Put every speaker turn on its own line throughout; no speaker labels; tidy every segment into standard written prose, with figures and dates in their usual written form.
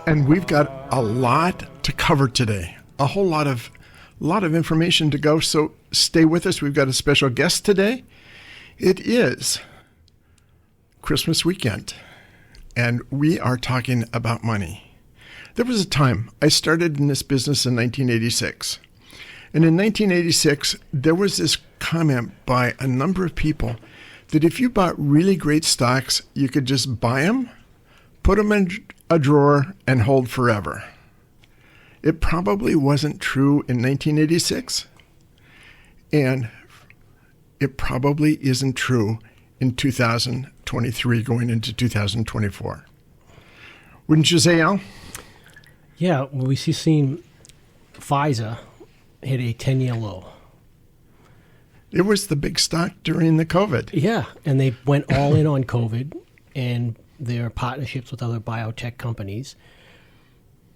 And we've got a lot to cover today, a whole lot of information to go. So stay with us. We've got a special guest today. It is Christmas weekend, and we are talking about money. There was a time I started in this business in 1986. And in 1986, there was this comment by a number of people that if you bought really great stocks, you could just buy them, put them in a drawer, and hold forever. It probably wasn't true in 1986, and it probably isn't true in 2023 going into 2024. Wouldn't you say, Al?
Yeah, well, we seen Pfizer hit a 10-year low.
It was the big stock during the COVID.
Yeah, and they went all in on COVID and their partnerships with other biotech companies,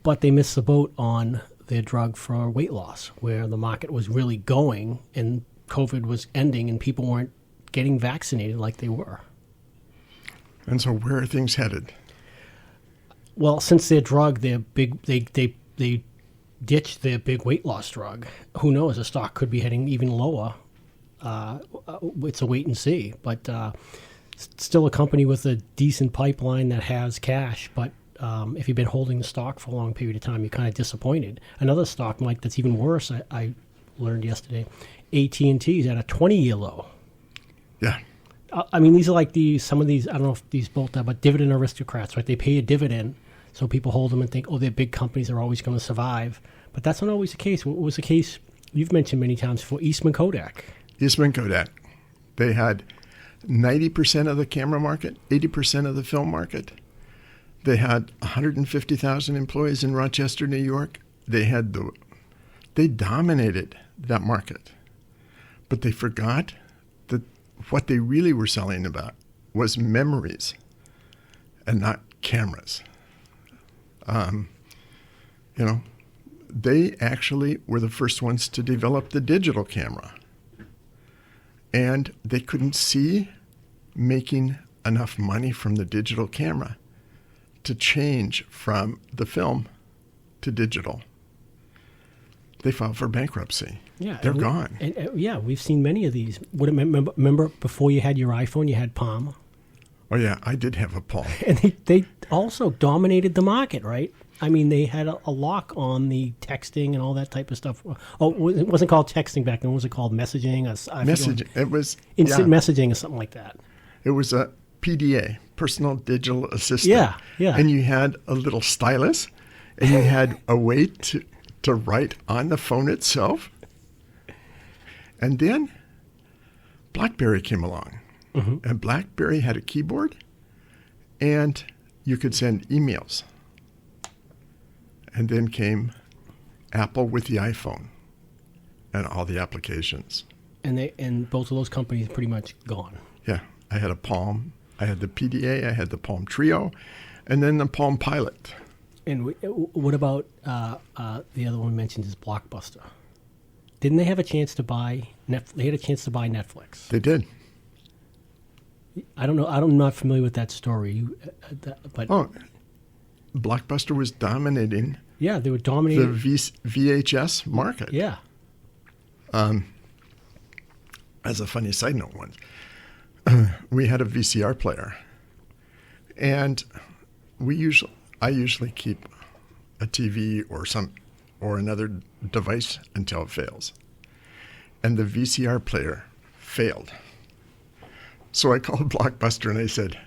but they missed the boat on their drug for weight loss, where the market was really going and COVID was ending and people weren't getting vaccinated like they were.
And so where are things headed?
Well, since their drug, they ditched their big weight loss drug. Who knows? The stock could be heading even lower. It's a wait and see. But still a company with a decent pipeline that has cash. But if you've been holding the stock for a long period of time, you're kind of disappointed. Another stock, Mike, that's even worse, I learned yesterday, AT&T is at a 20-year low.
Yeah.
I mean, these are like some of these, I don't know if these both are, but dividend aristocrats, right? They pay a dividend, so people hold them and think, oh, they're big companies, they're always going to survive. But that's not always the case. What was the case you've mentioned many times for Eastman Kodak?
Eastman Kodak. They had 90% of the camera market, 80% of the film market. They had 150,000 employees in Rochester, New York. They dominated that market. But they forgot that what they really were selling about was memories and not cameras. They actually were the first ones to develop the digital camera. And they couldn't see making enough money from the digital camera to change from the film to digital. They filed for bankruptcy.
Yeah,
they're gone.
Yeah, we've seen many of these. Remember before you had your iPhone, you had Palm?
Oh, yeah, I did have a Palm.
And they also dominated the market, right? I mean, they had a lock on the texting and all that type of stuff. Oh, it wasn't called texting back then. What was it called? Messaging?
Messaging. It was
instant messaging or something like that.
It was a PDA, personal digital assistant.
Yeah.
And you had a little stylus, and you had a way to write on the phone itself. And then BlackBerry came along. Mm-hmm. And BlackBerry had a keyboard, and you could send emails. And then came Apple with the iPhone and all the applications.
And both of those companies are pretty much gone.
Yeah. I had a Palm. I had the PDA. I had the Palm Trio. And then the Palm Pilot.
And what about the other one mentioned is Blockbuster? Didn't they have a chance to buy They had a chance to buy Netflix.
They did.
I don't know. I'm not familiar with that story. But
Blockbuster was dominating.
Yeah, they were dominating
the VHS market.
Yeah.
As a funny side note, once we had a VCR player, and I usually keep a TV or another device until it fails, and the VCR player failed. So I called Blockbuster and I said,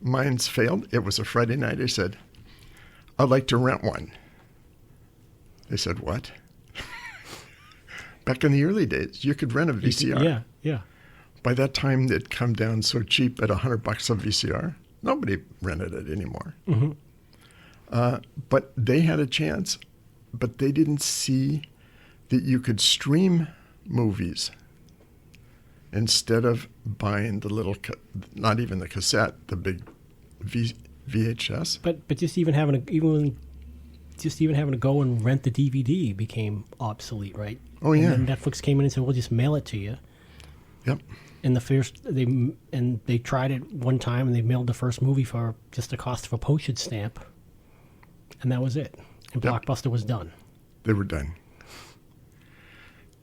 mine's failed. It was a Friday night. I said, I'd like to rent one. They said, what? Back in the early days, you could rent a VCR.
Yeah.
By that time, it'd come down so cheap at $100 a VCR. Nobody rented it anymore. Mm-hmm. But they had a chance, but they didn't see that you could stream movies instead of buying the little, not even the cassette, the big VHS.
But just even having to go and rent the DVD became obsolete, right?
Oh yeah.
And then Netflix came in and said, "We'll just mail it to you."
Yep.
And they tried it one time and they mailed the first movie for just the cost of a postage stamp. And that was it. And Blockbuster was done.
They were done.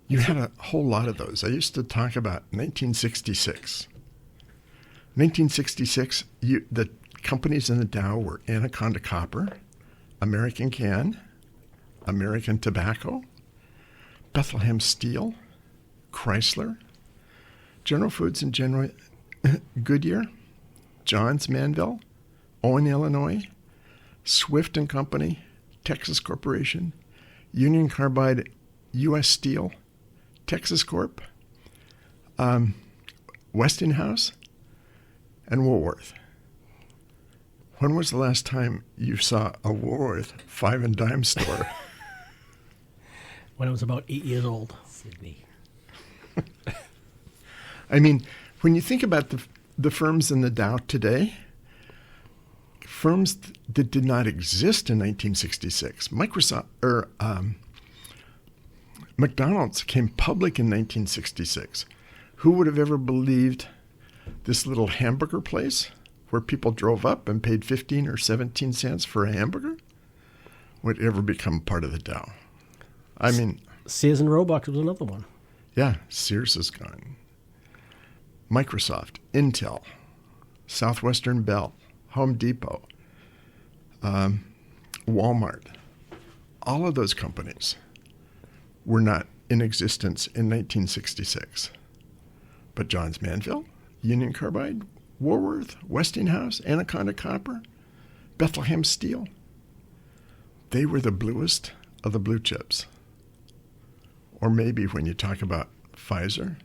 You had a whole lot of those. I used to talk about 1966. 1966, the companies in the Dow were Anaconda Copper, American Can, American Tobacco, Bethlehem Steel, Chrysler, General Foods and General Goodyear, Johns Manville, Owen, Illinois, Swift and Company, Texas Corporation, Union Carbide, U.S. Steel, Texas Corp, Westinghouse, and Woolworth. When was the last time you saw a Woolworth 5 and dime store?
When I was about 8 years old.
Sydney.
I mean, when you think about the firms in the Dow today, firms that did not exist in 1966, McDonald's came public in 1966. Who would have ever believed this little hamburger place where people drove up and paid 15 or 17 cents for a hamburger would ever become part of the Dow? I mean,
Sears and Roebuck was another one.
yeah, Sears is gone. Microsoft, Intel, Southwestern Bell, Home Depot, Walmart, all of those companies were not in existence in 1966. But Johns Manville, Union Carbide, Woolworth, Westinghouse, Anaconda Copper, Bethlehem Steel, they were the bluest of the blue chips. Or maybe when you talk about Pfizer,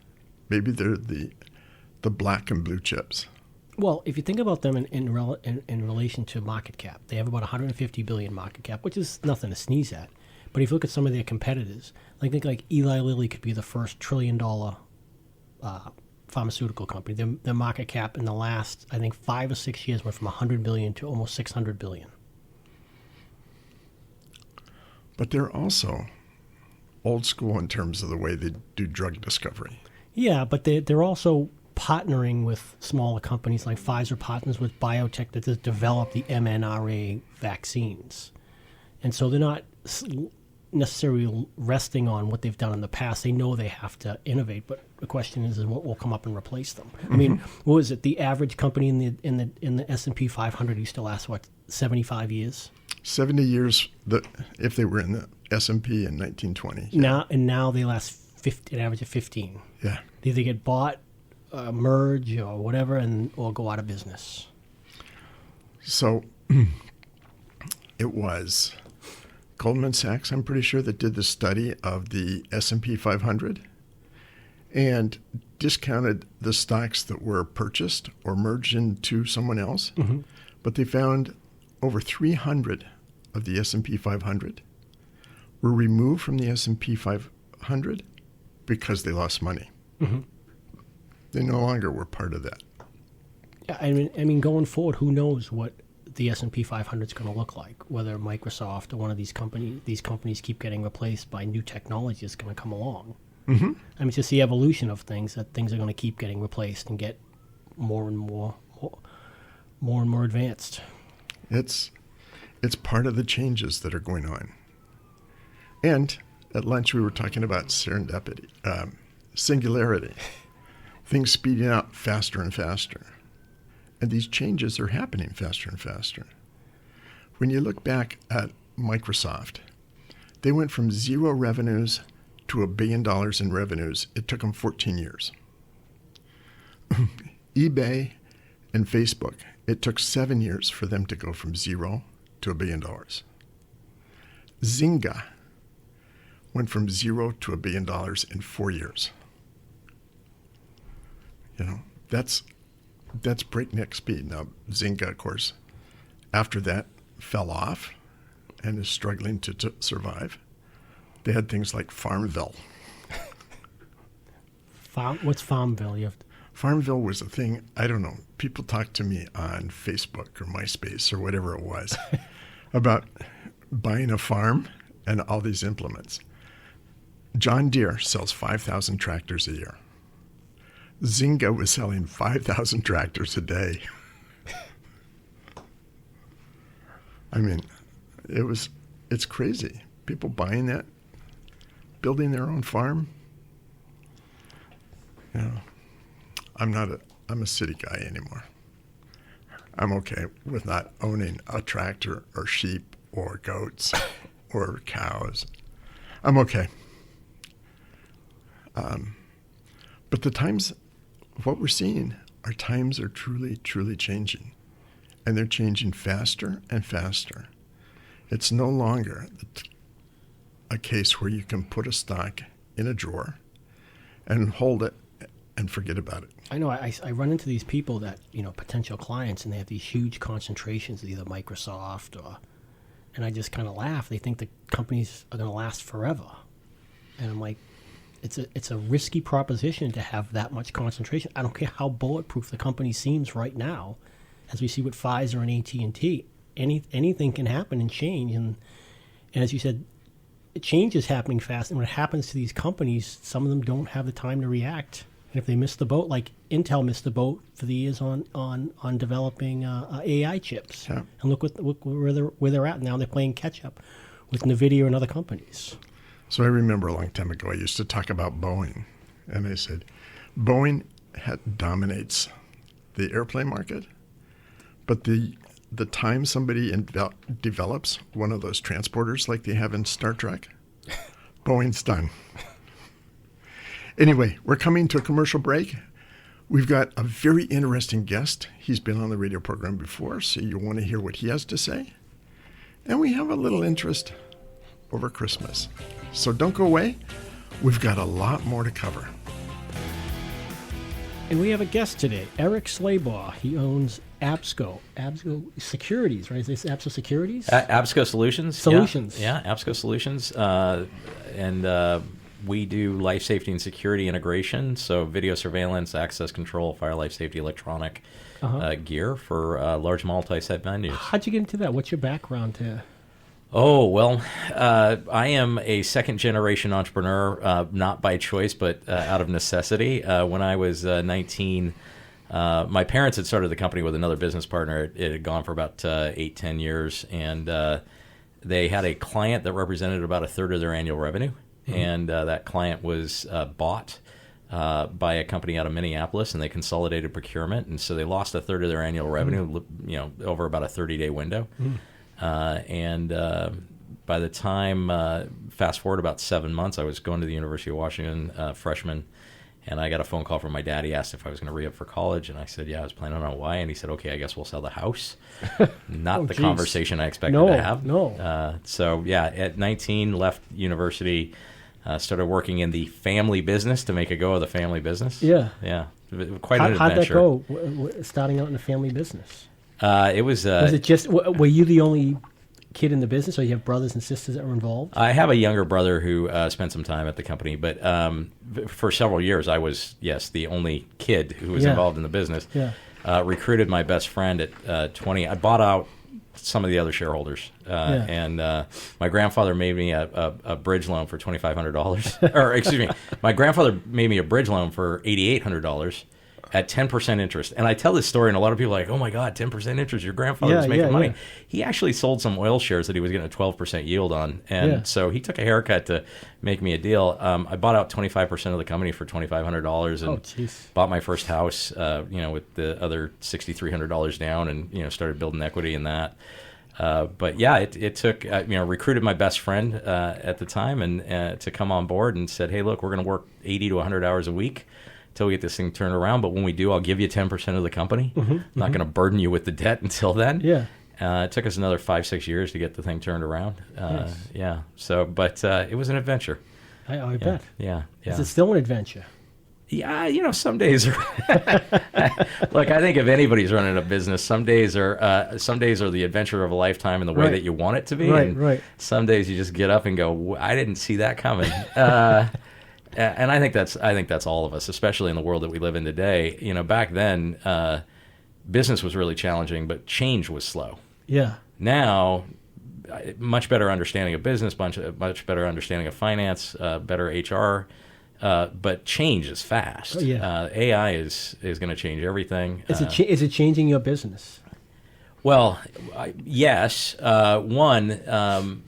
maybe they're the black and blue chips.
Well, if you think about them in relation to market cap, they have about 150 billion market cap, which is nothing to sneeze at. But if you look at some of their competitors, I think like Eli Lilly could be the first $1 trillion pharmaceutical company. Their market cap in the last, I think, 5 or 6 years went from 100 billion to almost 600 billion.
But they're also old school in terms of the way they do drug discovery.
Yeah, but they're also partnering with smaller companies like Pfizer partners with biotech that develop the mRNA vaccines. And so they're not necessarily resting on what they've done in the past. They know they have to innovate, but the question is what will come up and replace them. Mm-hmm. I mean, what was it? The average company in the S&P 500, you still ask, what, 75 years?
70 years if they were in the S&P in 1920. Yeah.
Now they last 50, an average of 15.
Yeah.
They either get bought, merge, or whatever, or go out of business.
So it was Goldman Sachs, I'm pretty sure, that did the study of the S&P 500 and discounted the stocks that were purchased or merged into someone else. Mm-hmm. But they found over 300 of the S&P 500 were removed from the S&P 500 because they lost money. Mm-hmm. They no longer were part of that.
Yeah, I mean, going forward, who knows what the S&P 500 is going to look like? Whether Microsoft or one of these companies keep getting replaced by new technology that's going to come along. Mm-hmm. I mean, it's just the evolution of things, that things are going to keep getting replaced and get more and more advanced.
It's part of the changes that are going on. And at lunch we were talking about serendipity, singularity, things speeding up faster and faster. And these changes are happening faster and faster. When you look back at Microsoft, they went from zero revenues to $1 billion in revenues. It took them 14 years. eBay and Facebook, it took 7 years for them to go from zero to $1 billion. Zynga went from zero to $1 billion in 4 years. You know, that's breakneck speed. Now, Zynga, of course, after that fell off and is struggling to survive. They had things like Farmville.
What's Farmville?
Farmville was a thing, I don't know, people talked to me on Facebook or MySpace or whatever it was about buying a farm and all these implements. John Deere sells 5,000 tractors a year. Zynga was selling 5,000 tractors a day. I mean, it's crazy. People buying that, building their own farm. You know, I'm a city guy anymore. I'm okay with not owning a tractor or sheep or goats or cows. I'm okay. But the times, what we're seeing, our times are truly, truly changing. And they're changing faster and faster. It's no longer a case where you can put a stock in a drawer and hold it and forget about it.
I know. I run into these people that, potential clients, and they have these huge concentrations of either Microsoft and I just kind of laugh. They think the companies are going to last forever. And I'm like, it's a risky proposition to have that much concentration. I don't care how bulletproof the company seems right now, as we see with Pfizer and AT&T. Anything can happen and change. And as you said, change is happening fast. And when it happens to these companies, some of them don't have the time to react. And if they miss the boat, like Intel missed the boat for the years on developing AI chips.
Yeah.
And look where they're at now. They're playing catch up with NVIDIA and other companies.
So I remember a long time ago, I used to talk about Boeing. And I said, Boeing dominates the airplane market. But the time somebody develops one of those transporters like they have in Star Trek, Boeing's done. Anyway, we're coming to a commercial break. We've got a very interesting guest. He's been on the radio program before, so you'll want to hear what he has to say. And we have a little interest over Christmas. So don't go away. We've got a lot more to cover.
And we have a guest today, Erick Slabaugh. He owns ABSCO Securities, right? Is this ABSCO Securities?
ABSCO Solutions.
Solutions.
Yeah, ABSCO Solutions. And we do life safety and security integration, so video surveillance, access control, fire, life safety, electronic gear for large multi-site venues.
How'd you get into that? What's your background to?
Oh, well, I am a second-generation entrepreneur, not by choice, but out of necessity. When I was 19, my parents had started the company with another business partner. It had gone for about 8-10 years, and they had a client that represented about a third of their annual revenue, and that client was bought by a company out of Minneapolis, and they consolidated procurement, and so they lost a third of their annual revenue, over about a 30-day window. And by the time, fast forward about 7 months, I was going to the University of Washington, freshman, and I got a phone call from my dad. He asked if I was going to re-up for college, and I said, yeah, I was planning on Hawaii. And he said, okay, I guess we'll sell the house. Not the conversation I expected to have. So, yeah, at 19, left university, started working in the family business to make a go of the family business.
Yeah.
Yeah. Quite an adventure.
How'd that go, starting out in the family business?
It was...
was it just... Were you the only kid in the business, or you have brothers and sisters that were involved?
I have a younger brother who spent some time at the company, but for several years I was, yes, the only kid who was involved in the business. Yeah. Recruited my best friend at 20. I bought out some of the other shareholders, and my grandfather made me a bridge loan for $2,500. Or excuse me, my grandfather made me a bridge loan for $8,800 at 10% interest. And I tell this story, and a lot of people are like, oh my God, 10% interest, your grandfather's making money. Yeah. He actually sold some oil shares that he was getting a 12% yield on. And so he took a haircut to make me a deal. I bought out 25% of the company for $2,500 and bought my first house, with the other $6,300 down, and, started building equity in that. But yeah, it took, recruited my best friend at the time and to come on board and said, hey, look, we're going to work 80 to 100 hours a week until we get this thing turned around. But when we do, I'll give you 10% of the company. I'm not going to burden you with the debt until then. Yeah. It took us another 5-6 years to get the thing turned around. Nice. Yeah. So, but it was an adventure.
I bet.
Yeah.
Is it still an adventure?
Yeah, some days are. Look, I think if anybody's running a business, some days are the adventure of a lifetime in the way that you want it to be. Right. Some days you just get up and go, I didn't see that coming. And I think that's all of us, especially in the world that we live in today. Back then, business was really challenging, but change was slow. Yeah. Now, much better understanding of business, much better understanding of finance, better HR, but change is fast. AI is going to change everything.
Is it changing your business?
Well, yes. One,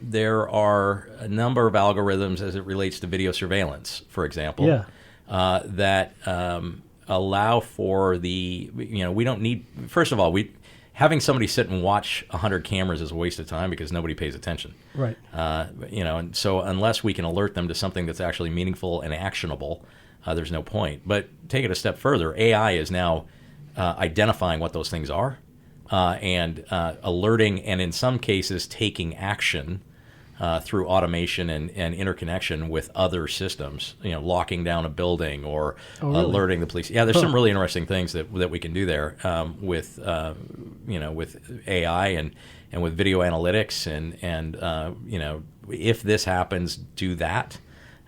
there are a number of algorithms as it relates to video surveillance, for example, that allow for the, we don't need, first of all, having somebody sit and watch 100 cameras is a waste of time because nobody pays attention.
Right.
And so unless we can alert them to something that's actually meaningful and actionable, there's no point. But take it a step further. AI is now identifying what those things are and alerting, and in some cases taking action through automation and interconnection with other systems, locking down a building or alerting the police. Yeah, there's some really interesting things that we can do there with AI and with video analytics and if this happens, do that.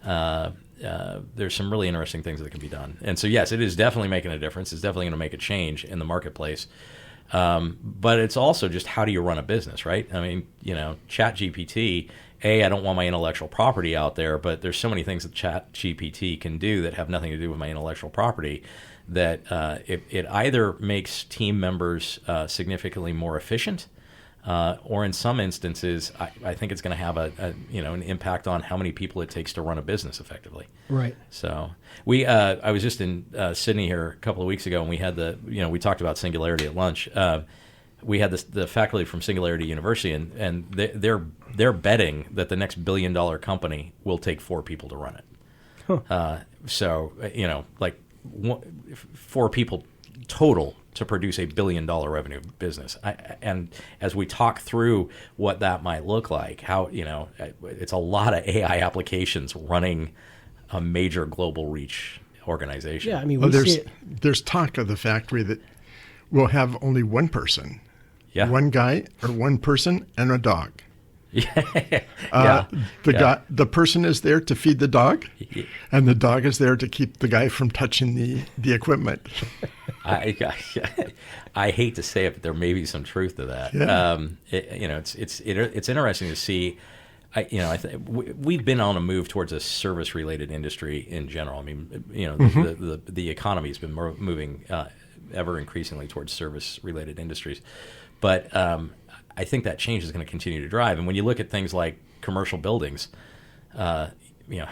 There's some really interesting things that can be done. And so, yes, it is definitely making a difference. It's definitely going to make a change in the marketplace. But it's also just how do you run a business, right? I mean, ChatGPT, I don't want my intellectual property out there, but there's so many things that ChatGPT can do that have nothing to do with my intellectual property that it either makes team members significantly more efficient, or in some instances, I think it's going to have an impact on how many people it takes to run a business effectively.
Right.
So I was just in Sydney here a couple of weeks ago, and we had we talked about Singularity at lunch. We had the faculty from Singularity University, and they're betting that the next $1 billion company will take 4 people to run it.
Huh.
So 4 people total to produce a $1 billion revenue business. And as we talk through what that might look like, how it's a lot of AI applications running a major global reach organization.
Yeah, I mean,
there's talk of the factory that will have only one person, one guy or one person and a dog. The person is there to feed the dog, and the dog is there to keep the guy from touching the equipment.
I hate to say it, but there may be some truth to that. Yeah. It's interesting to see. We've been on a move towards a service-related industry in general. I mean, the economy has been moving ever increasingly towards service-related industries, but I think that change is going to continue to drive. And when you look at things like commercial buildings, how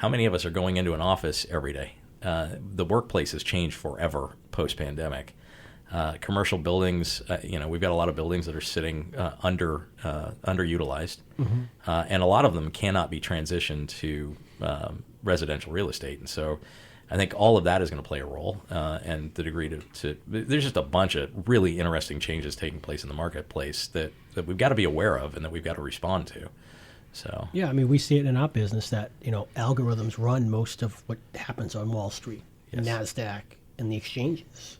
many of us are going into an office every day? The workplace has changed forever post-pandemic. Commercial buildings, we've got a lot of buildings that are sitting underutilized, and a lot of them cannot be transitioned to residential real estate. And so I think all of that is going to play a role, and the degree to there's just a bunch of really interesting changes taking place in the marketplace that we've got to be aware of and that we've got to respond to. So
yeah, I mean, we see it in our business that algorithms run most of what happens on Wall Street, NASDAQ, and the exchanges.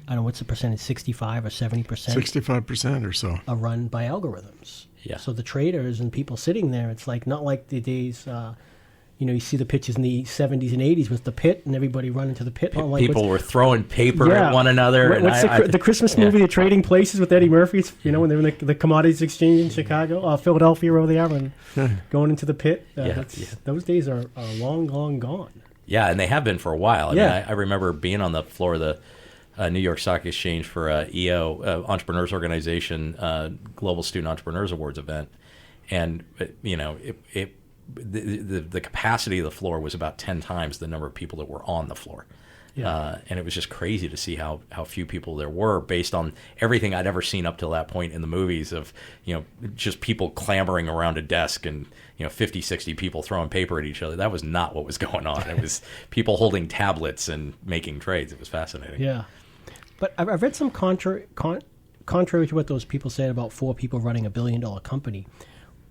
I don't know, what's the percentage, 65 or 70%?
65% or so.
Are run by algorithms.
Yeah.
So the traders and people sitting there, it's like not like the days, you see the pictures in the 70s and 80s with the pit and everybody running to the pit.
People were throwing paper at one another.
What's the Christmas movie, The Trading Places with Eddie Murphy? It's, when they're in the Commodities Exchange in Chicago, Philadelphia, where they are, and going into the pit. Those days are long, long gone.
Yeah, and they have been for a while. I mean, I remember being on the floor of the New York Stock Exchange for EO, Entrepreneurs Organization, Global Student Entrepreneurs Awards event. And, the capacity of the floor was about 10 times the number of people that were on the floor. Yeah. And it was just crazy to see how few people there were based on everything I'd ever seen up till that point in the movies of, just people clambering around a desk and, 50, 60 people throwing paper at each other. That was not what was going on. It was people holding tablets and making trades. It was fascinating.
Yeah. But I've read some contrary to what those people said about 4 people running a $1 billion company.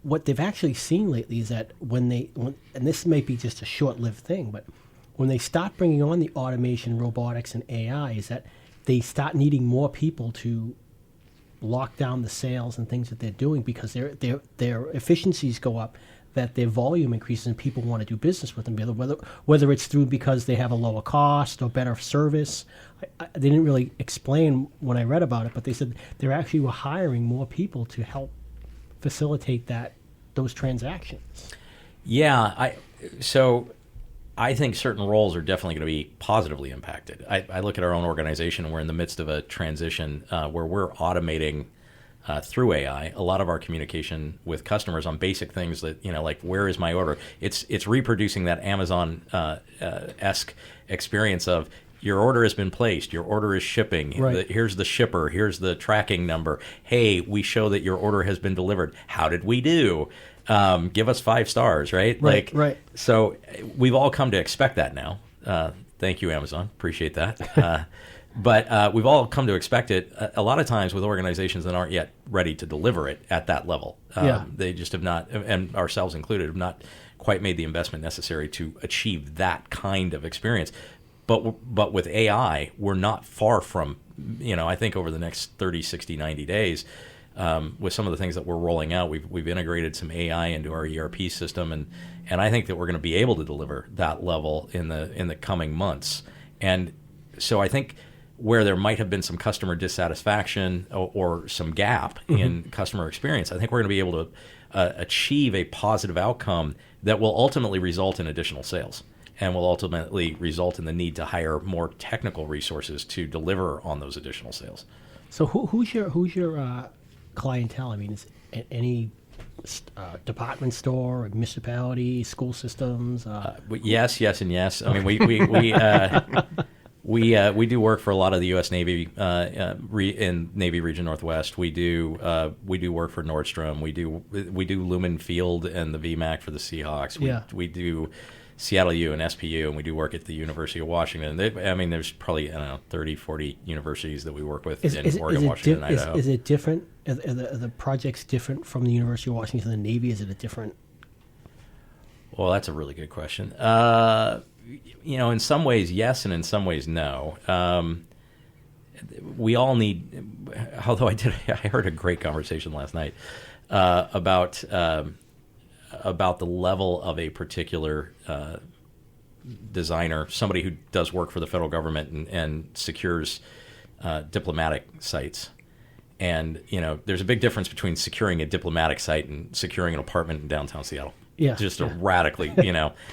What they've actually seen lately is that when and this may be just a short-lived thing, but when they start bringing on the automation, robotics, and AI, is that they start needing more people to lock down the sales and things that they're doing because their efficiencies go up, that their volume increases, and people want to do business with them, whether it's through because they have a lower cost or better service. They didn't really explain when I read about it, but they said they actually were hiring more people to help facilitate those transactions.
Yeah, so I think certain roles are definitely going to be positively impacted. I look at our own organization, and we're in the midst of a transition where we're automating through AI, a lot of our communication with customers on basic things that, like where is my order? It's reproducing that Amazon esque experience of your order has been placed, your order is shipping.
Right.
Here's the shipper, here's the tracking number. Hey, we show that your order has been delivered. How did we do? Give us 5 stars, right?
Right.
So we've all come to expect that now. Thank you, Amazon. Appreciate that. But we've all come to expect it a lot of times with organizations that aren't yet ready to deliver it at that level. They just have not, and ourselves included, have not quite made the investment necessary to achieve that kind of experience. But with AI, we're not far from, I think over the next 30, 60, 90 days, with some of the things that we're rolling out, we've integrated some AI into our ERP system, and I think that we're going to be able to deliver that level in the coming months. And so I think where there might have been some customer dissatisfaction or some gap in customer experience, I think we're going to be able to achieve a positive outcome that will ultimately result in additional sales and will ultimately result in the need to hire more technical resources to deliver on those additional sales.
So who's your clientele? I mean, is it any department store, or municipality, school systems?
Yes, and yes. I mean, we do work for a lot of the U.S. Navy in Navy Region Northwest. We do work for Nordstrom. We do Lumen Field and the VMAC for the Seahawks. We do Seattle U and SPU, and we do work at the University of Washington. There's probably 30, 40 universities that we work with in Oregon, Washington, and Idaho.
Is it different? Are the projects different from the University of Washington and the Navy? Is it a different?
Well, that's a really good question. In some ways, yes, and in some ways, no. We all need. Although I heard a great conversation last night about the level of a particular designer, somebody who does work for the federal government and secures diplomatic sites. And there's a big difference between securing a diplomatic site and securing an apartment in downtown Seattle. Just a radically,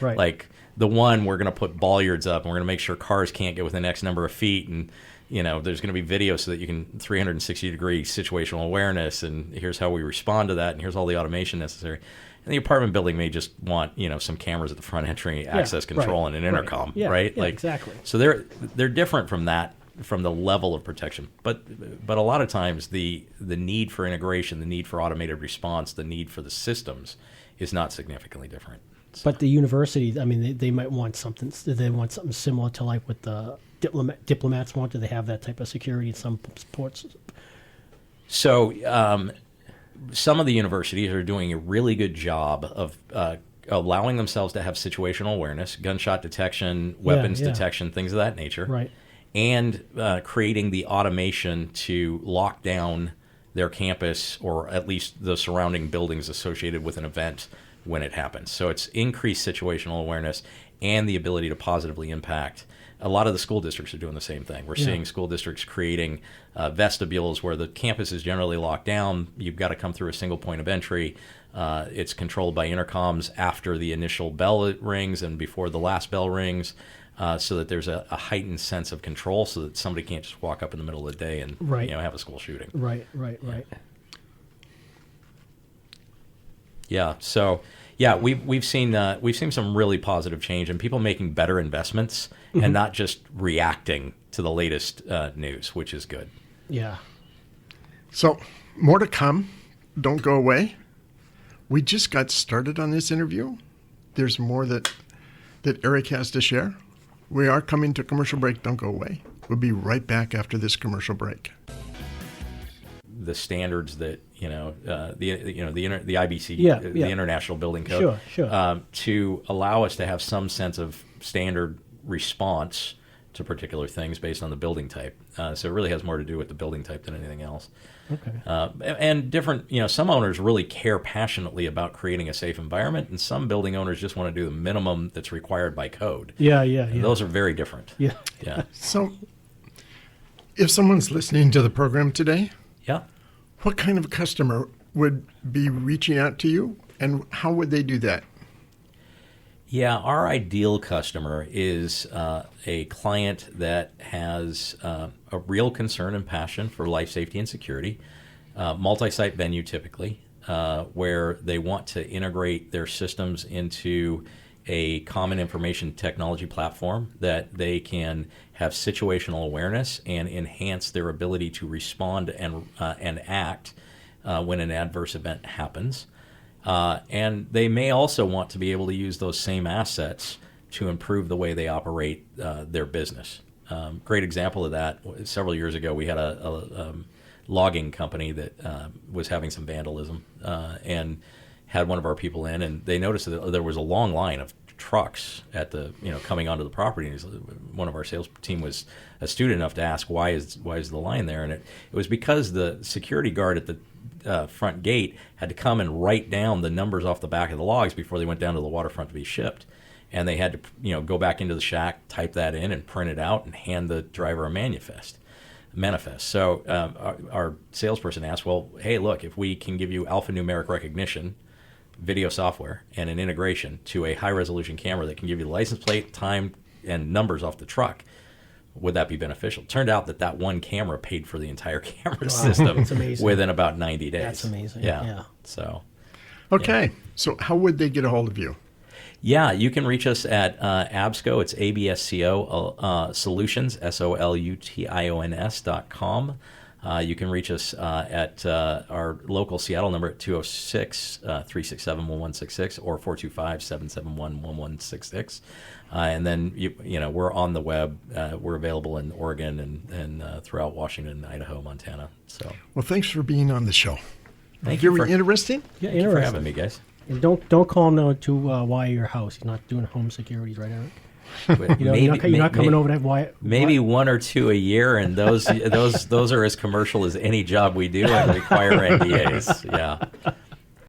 right.
Like the one, we're going to put bollards up and we're going to make sure cars can't get within X number of feet, and there's going to be video so that you can 360-degree situational awareness, and here's how we respond to that, and here's all the automation necessary. And the apartment building may just want some cameras at the front entry, access control, and an intercom, right?
Exactly.
So they're different from that, from the level of protection. But a lot of times the need for integration, the need for automated response, the need for the systems is not significantly different. So.
But the universities, I mean, they might want something. They want something similar to like what the diplomats want. Do they have that type of security in some ports?
So some of the universities are doing a really good job of allowing themselves to have situational awareness, gunshot detection, weapons detection, things of that nature.
Right.
And creating the automation to lock down their campus or at least the surrounding buildings associated with an event when it happens. So it's increased situational awareness and the ability to positively impact. A lot of the school districts are doing the same thing. We're seeing school districts creating vestibules where the campus is generally locked down. You've got to come through a single point of entry. It's controlled by intercoms after the initial bell rings and before the last bell rings, so that there's a heightened sense of control, so that somebody can't just walk up in the middle of the day and have a school shooting.
Right.
Yeah. So we've seen some really positive change and people making better investments and not just reacting to the latest news, which is good.
Yeah.
So more to come. Don't go away. We just got started on this interview. There's more that Erick has to share. We are coming to commercial break. Don't go away. We'll be right back after this commercial break.
The standards that the IBC, the International Building Code,
sure.
To allow us to have some sense of standard response to particular things based on the building type. So it really has more to do with the building type than anything else.
Okay.
And different, some owners really care passionately about creating a safe environment, and some building owners just want to do the minimum that's required by code.
Yeah.
Those are very different.
Yeah.
So if someone's listening to the program today, what kind of customer would be reaching out to you, and how would they do that?
Yeah, our ideal customer is a client that has a real concern and passion for life safety and security. multi-site venue typically, where they want to integrate their systems into a common information technology platform that they can have situational awareness and enhance their ability to respond and act when an adverse event happens. And they may also want to be able to use those same assets to improve the way they operate their business. Great example of that, several years ago, we had a logging company that was having some vandalism and had one of our people in, and they noticed that there was a long line of trucks at the coming onto the property. And one of our sales team was astute enough to ask, why is the line there? And it was because the security guard at the front gate had to come and write down the numbers off the back of the logs before they went down to the waterfront to be shipped. And they had to go back into the shack, type that in, and print it out, and hand the driver a manifest. So our salesperson asked, well, hey, look, if we can give you alphanumeric recognition, video software, and an integration to a high-resolution camera that can give you the license plate, time, and numbers off the truck, would that be beneficial? Turned out that one camera paid for the entire camera system within about 90 days.
That's amazing.
Yeah. So.
Okay. So how would they get a hold of you?
Yeah, you can reach us at ABSCO. It's ABSCO Solutions, SOLUTIONS.com. You can reach us at our local Seattle number at 206-367-1166 or 425-771-1166. And then we're on the web. We're available in Oregon and throughout Washington, Idaho, Montana. So,
well, thanks for being on the show.
Thank you.
Very interesting.
Yeah,
Thank you for having me, guys.
And don't call him now to wire your house. He's not doing home securities, right, Eric? You're not coming over to have wire.
Maybe one or two a year, and those are as commercial as any job we do and require NDAs. Yeah.